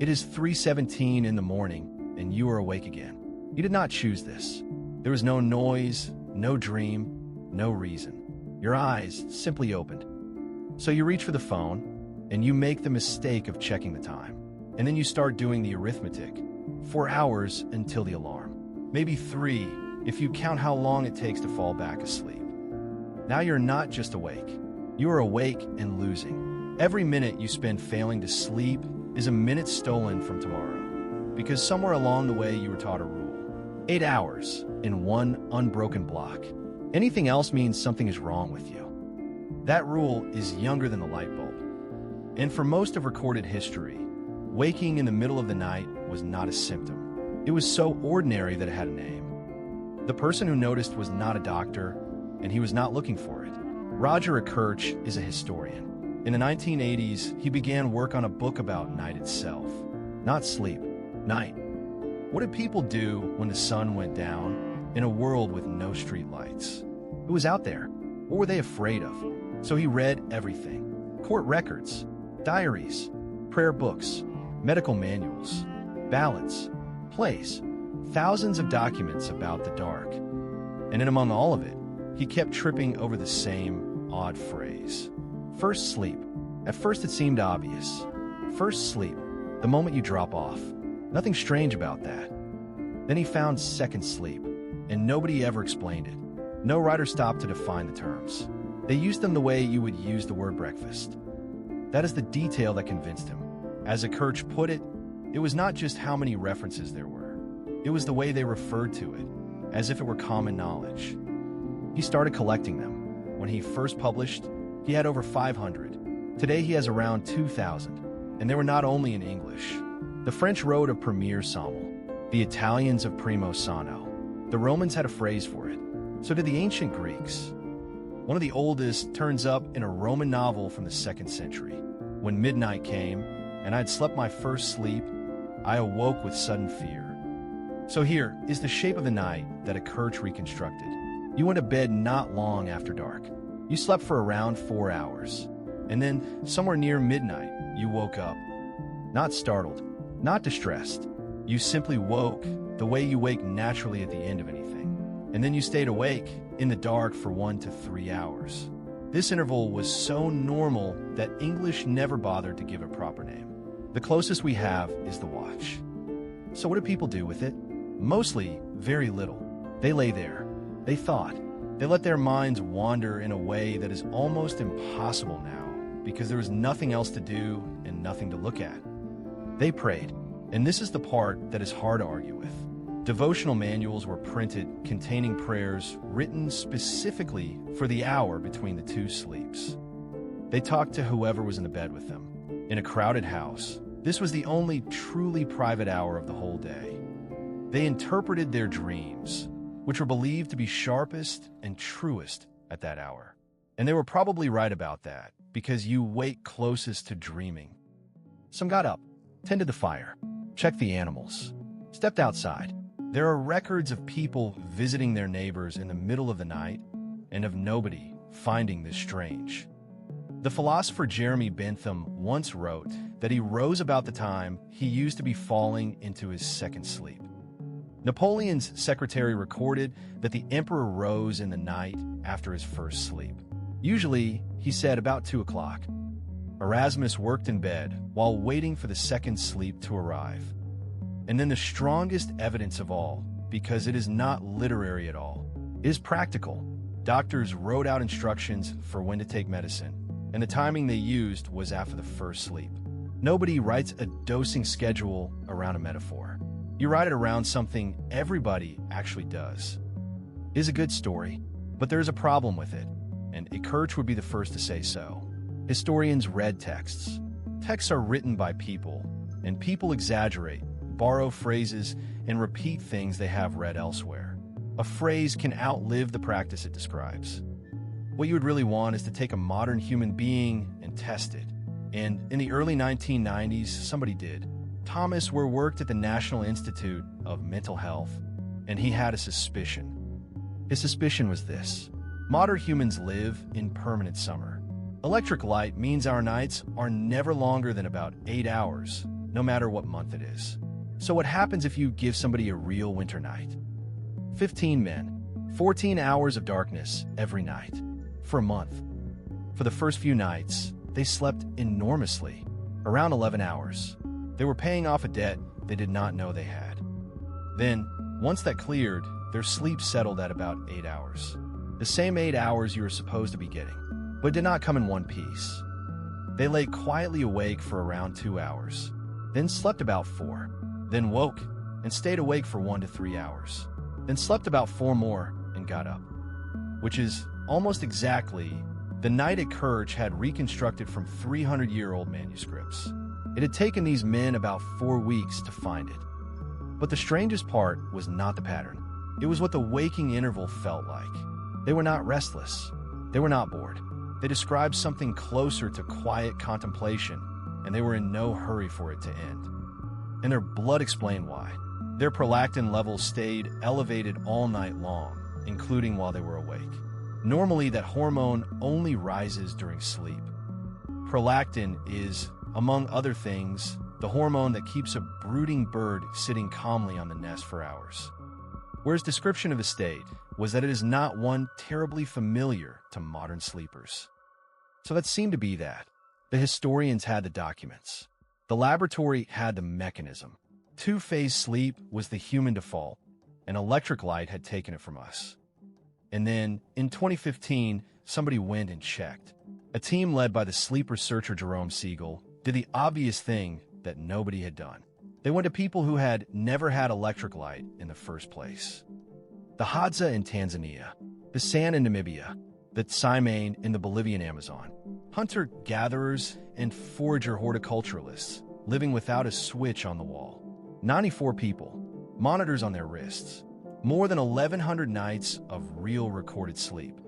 It is 3:17 in the morning, and you are awake again. You did not choose this. There was no noise, no dream, no reason. Your eyes simply opened. So you reach for the phone, and you make the mistake of checking the time. And then you start doing the arithmetic. 4 hours until the alarm. Maybe 3, if you count how long it takes to fall back asleep. Now you're not just awake. You are awake and losing. Every minute you spend failing to sleep is a minute stolen from tomorrow. Because somewhere along the way you were taught a rule. 8 hours in one unbroken block. Anything else means something is wrong with you. That rule is younger than the light bulb. And for most of recorded history, waking in the middle of the night was not a symptom. It was so ordinary that it had a name. The person who noticed was not a doctor, and he was not looking for it. Roger Kirch is a historian. In the 1980s, he began work on a book about night itself. Not sleep, night. What did people do when the sun went down in a world with no street lights? Who was out there? What were they afraid of? So he read everything. Court records, diaries, prayer books, medical manuals, ballads, plays, thousands of documents about the dark. And in among all of it, he kept tripping over the same odd phrase. First sleep. At first it seemed obvious. First sleep, the moment you drop off. Nothing strange about that. Then he found second sleep, and nobody ever explained it. No writer stopped to define the terms. They used them the way you would use the word breakfast. That is the detail that convinced him. As Kirch put it, it was not just how many references there were. It was the way they referred to it, as if it were common knowledge. He started collecting them. When he first published, he had over 500. Today he has around 2,000, and they were not only in English. The French wrote a premier sommal, the Italians of primo sano. The Romans had a phrase for it. So did the ancient Greeks. One of the oldest turns up in a Roman novel from the 2nd century. When midnight came, and I had slept my first sleep, I awoke with sudden fear. So here is the shape of the night that Kirch reconstructed. You went to bed not long after dark. You slept for around 4 hours. And then, somewhere near midnight, you woke up. Not startled, not distressed. You simply woke the way you wake naturally at the end of anything. And then you stayed awake in the dark for 1 to 3 hours. This interval was so normal that English never bothered to give a proper name. The closest we have is the watch. So what do people do with it? Mostly, very little. They lay there. They thought. They let their minds wander in a way that is almost impossible now because there was nothing else to do and nothing to look at. They prayed. And this is the part that is hard to argue with. Devotional manuals were printed containing prayers written specifically for the hour between the two sleeps. They talked to whoever was in the bed with them. In a crowded house, this was the only truly private hour of the whole day. They interpreted their dreams, which were believed to be sharpest and truest at that hour. And they were probably right about that, because you wake closest to dreaming. Some got up, tended the fire, checked the animals, stepped outside. There are records of people visiting their neighbors in the middle of the night and of nobody finding this strange. The philosopher Jeremy Bentham once wrote that he rose about the time he used to be falling into his second sleep. Napoleon's secretary recorded that the emperor rose in the night after his first sleep. Usually, he said about 2 o'clock. Erasmus worked in bed while waiting for the second sleep to arrive. And then the strongest evidence of all, because it is not literary at all, is practical. Doctors wrote out instructions for when to take medicine, and the timing they used was after the first sleep. Nobody writes a dosing schedule around a metaphor. You write it around something everybody actually does. It is a good story, but there is a problem with it, and Kirch would be the first to say so. Historians read texts. Texts are written by people, and people exaggerate, borrow phrases, and repeat things they have read elsewhere. A phrase can outlive the practice it describes. What you would really want is to take a modern human being and test it. And in the early 1990s, somebody did. Thomas Ware worked at the National Institute of Mental Health, and he had a suspicion. His suspicion was this: modern humans live in permanent summer. Electric light means our nights are never longer than about 8 hours, no matter what month it is. So what happens if you give somebody a real winter night? 15 men, 14 hours of darkness every night, for a month. For the first few nights, they slept enormously, around 11 hours. They were paying off a debt they did not know they had. Then, once that cleared, their sleep settled at about 8 hours. The same 8 hours you were supposed to be getting, but did not come in one piece. They lay quietly awake for around 2 hours, then slept about 4, then woke and stayed awake for 1 to 3 hours, then slept about 4 more and got up. Which is almost exactly the night at Kirch had reconstructed from 300-year-old manuscripts. It had taken these men about 4 weeks to find it. But the strangest part was not the pattern. It was what the waking interval felt like. They were not restless. They were not bored. They described something closer to quiet contemplation, and they were in no hurry for it to end. And their blood explained why. Their prolactin levels stayed elevated all night long, including while they were awake. Normally, that hormone only rises during sleep. Prolactin is, among other things, the hormone that keeps a brooding bird sitting calmly on the nest for hours. Whereas description of the state was that it is not one terribly familiar to modern sleepers. So that seemed to be that. The historians had the documents. The laboratory had the mechanism. Two-phase sleep was the human default, and electric light had taken it from us. And then, in 2015, somebody went and checked. A team led by the sleep researcher Jerome Siegel did the obvious thing that nobody had done. They went to people who had never had electric light in the first place. The Hadza in Tanzania, the San in Namibia, the Tsimane in the Bolivian Amazon, hunter-gatherers and forager horticulturalists living without a switch on the wall. 94 people, monitors on their wrists, more than 1,100 nights of real recorded sleep.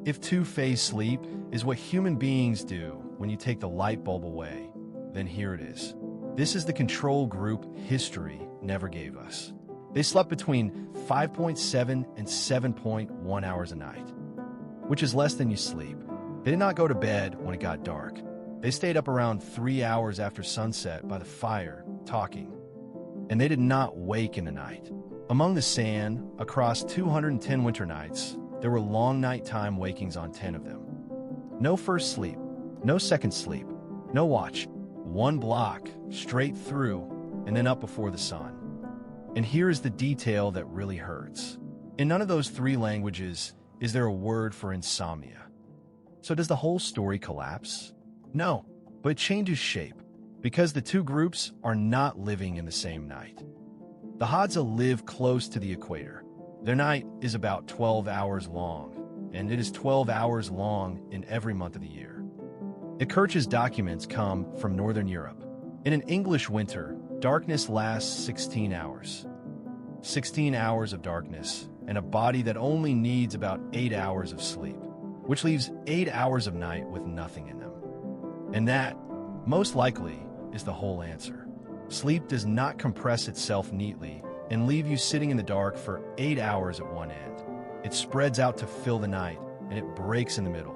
If two-phase sleep is what human beings do when you take the light bulb away, then here it is. This is the control group history never gave us. They slept between 5.7 and 7.1 hours a night, which is less than you sleep. They did not go to bed when it got dark. They stayed up around 3 hours after sunset by the fire, talking. And they did not wake in the night. Among the San, across 210 winter nights, there were long nighttime wakings on 10 of them. No first sleep, no second sleep, no watch. One block, straight through, and then up before the sun. And here is the detail that really hurts. In none of those 3 languages is there a word for insomnia. So does the whole story collapse? No, but it changes shape, because the 2 groups are not living in the same night. The Hadza live close to the equator. Their night is about 12 hours long, and it is 12 hours long in every month of the year. Kirch's documents come from Northern Europe. In an English winter, darkness lasts 16 hours. 16 hours of darkness, and a body that only needs about 8 hours of sleep, which leaves 8 hours of night with nothing in them. And that, most likely, is the whole answer. Sleep does not compress itself neatly and leave you sitting in the dark for 8 hours at one end. It spreads out to fill the night, and it breaks in the middle.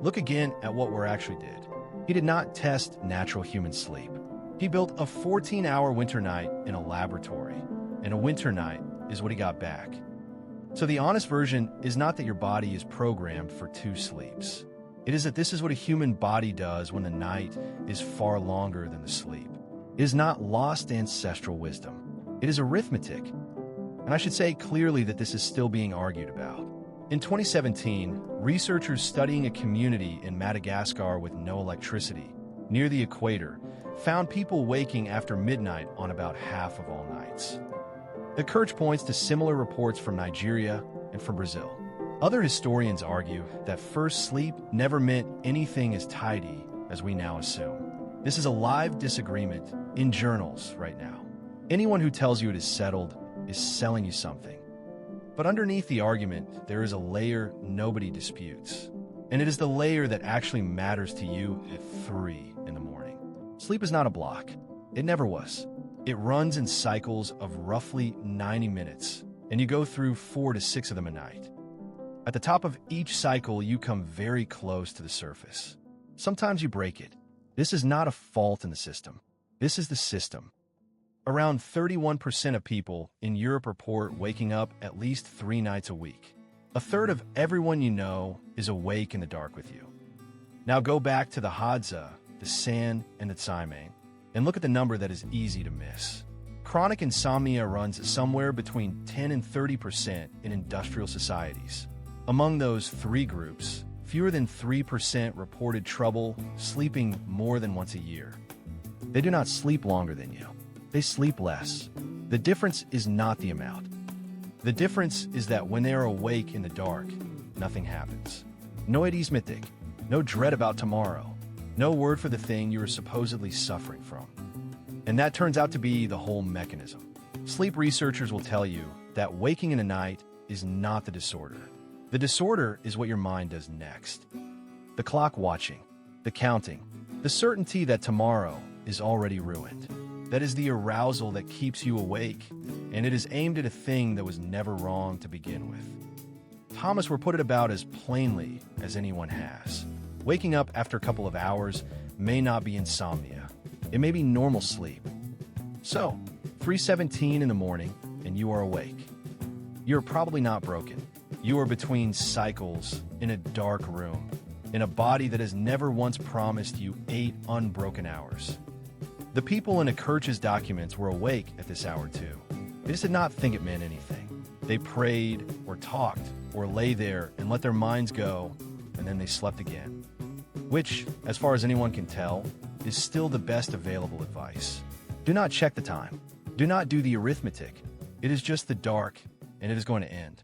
Look again at what Weir actually did. He did not test natural human sleep. He built a 14-hour winter night in a laboratory, and a winter night is what he got back. So the honest version is not that your body is programmed for 2 sleeps. It is that this is what a human body does when the night is far longer than the sleep. It is not lost ancestral wisdom. It is arithmetic. And I should say clearly that this is still being argued about. In 2017, researchers studying a community in Madagascar with no electricity, near the equator, found people waking after midnight on about half of all nights. The Kirch points to similar reports from Nigeria and from Brazil. Other historians argue that first sleep never meant anything as tidy as we now assume. This is a live disagreement in journals right now. Anyone who tells you it is settled is selling you something. But underneath the argument, there is a layer nobody disputes. And it is the layer that actually matters to you at 3 in the morning. Sleep is not a block. It never was. It runs in cycles of roughly 90 minutes, and you go through 4 to 6 of them a night. At the top of each cycle, you come very close to the surface. Sometimes you break it. This is not a fault in the system. This is the system. Around 31% of people in Europe report waking up at least 3 nights a week. A third of everyone you know is awake in the dark with you. Now go back to the Hadza, the Sand, and the Tsimane, and look at the number that is easy to miss. Chronic insomnia runs somewhere between 10 and 30% in industrial societies. Among those three groups, fewer than 3% reported trouble sleeping more than once a year. They do not sleep longer than you. They sleep less. The difference is not the amount. The difference is that when they are awake in the dark, nothing happens. No arithmetic, no dread about tomorrow, no word for the thing you are supposedly suffering from. And that turns out to be the whole mechanism. Sleep researchers will tell you that waking in the night is not the disorder. The disorder is what your mind does next. The clock watching, the counting, the certainty that tomorrow is already ruined. That is the arousal that keeps you awake, and it is aimed at a thing that was never wrong to begin with. Thomas will put it about as plainly as anyone has. Waking up after a couple of hours may not be insomnia. It may be normal sleep. So, 3:17 in the morning, and you are awake. You're probably not broken. You are between cycles, in a dark room, in a body that has never once promised you 8 unbroken hours. The people in Akirch's documents were awake at this hour too. They just did not think it meant anything. They prayed, or talked, or lay there and let their minds go, and then they slept again. Which, as far as anyone can tell, is still the best available advice. Do not check the time. Do not do the arithmetic. It is just the dark, and it is going to end.